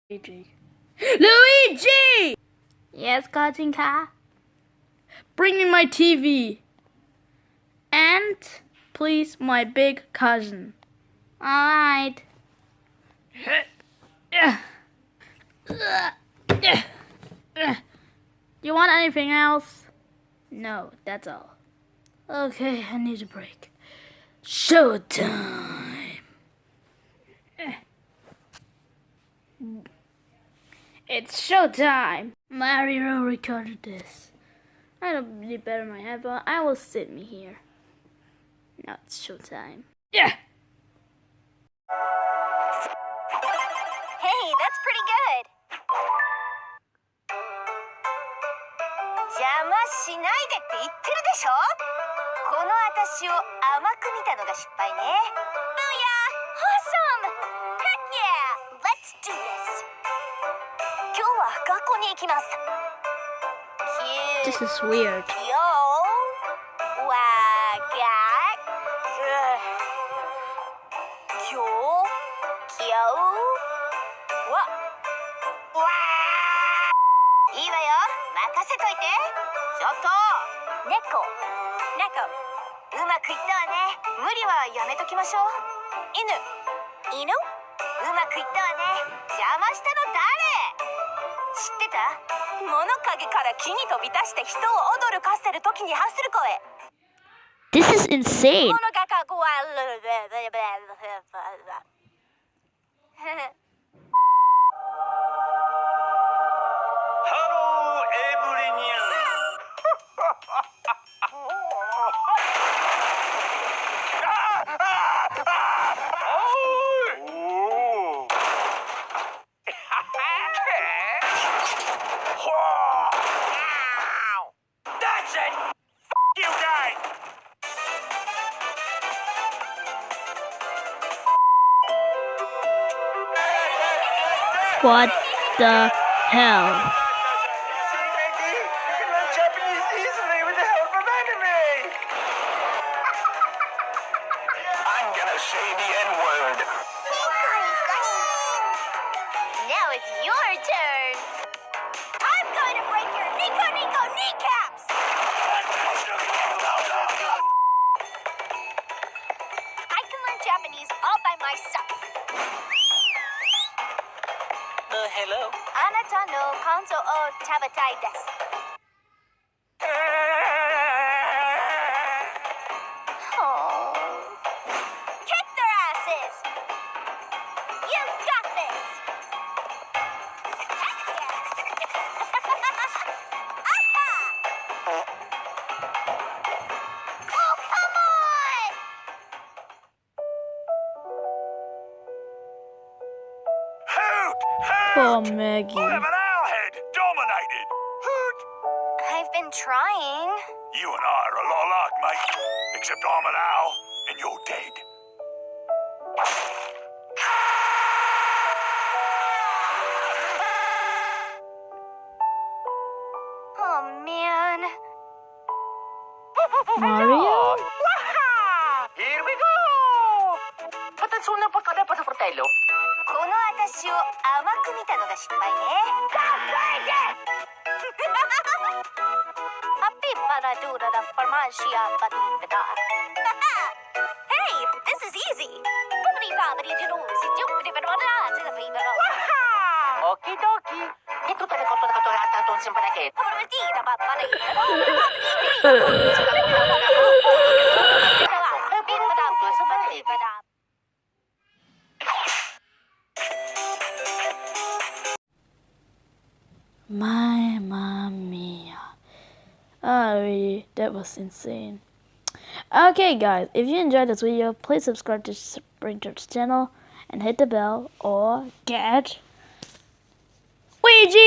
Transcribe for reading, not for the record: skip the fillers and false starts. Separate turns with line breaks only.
Luigi! Luigi!
Yes, Katinka?
Bring me my TV. And, please, my big cousin.
Alright. You want anything else?
No, that's all. Okay, I need a break. Showtime! It's showtime! Mario recorded this. I don't need better in my head, but I will sit me here. Now it's showtime. Yeah!
Hey, that's pretty good. 邪魔しないでって言ってるでしょ。この私を甘く見たのが失敗ね。Booyah! Awesome! Heck yeah! Let's do this! 今日は学校に行きます。
This is weird.
Yo! Wagat! 今日わいいわよ、任せといて。ちょっと猫うまくいったわね。無理はやめときましょう。犬うまくいったわね。邪魔したの誰？知ってた？物陰から木に飛び出して人を驚かせるときに発する声。
This is insane.
物がかこわ
That's it! You guys!
What the hell?
See, Meggy? You can learn Japanese easily with the help of anime! I'm gonna say the N-word.
Now it's your turn. I'm going to break your Nico kneecaps. I can learn Japanese all by myself.
Hello?
あなたの肝臓を食べたいです。Oh. Kick their asses. You got this. Aha! Oh, come on!
Poor Meggy.
I have an owlhead! Dominated! Hoot!
I've been trying.
You and I are a lot alike, mate. Except I'm an owl, and you're dead.
Oh, man.
Mario?
Here we go! Patatsuna pa kada pa sa fratello.
この私を甘く見たのが失敗ね。Happy para dura da farmacia batida. Hey, this is easy.
Okie dokie. Ito talaga ito nakatulata itong simpalakit.
Mamma mia. Oh, really, that was insane. Okay, guys, if you enjoyed this video, please subscribe to Springtrap's channel and hit the bell or get Ouija!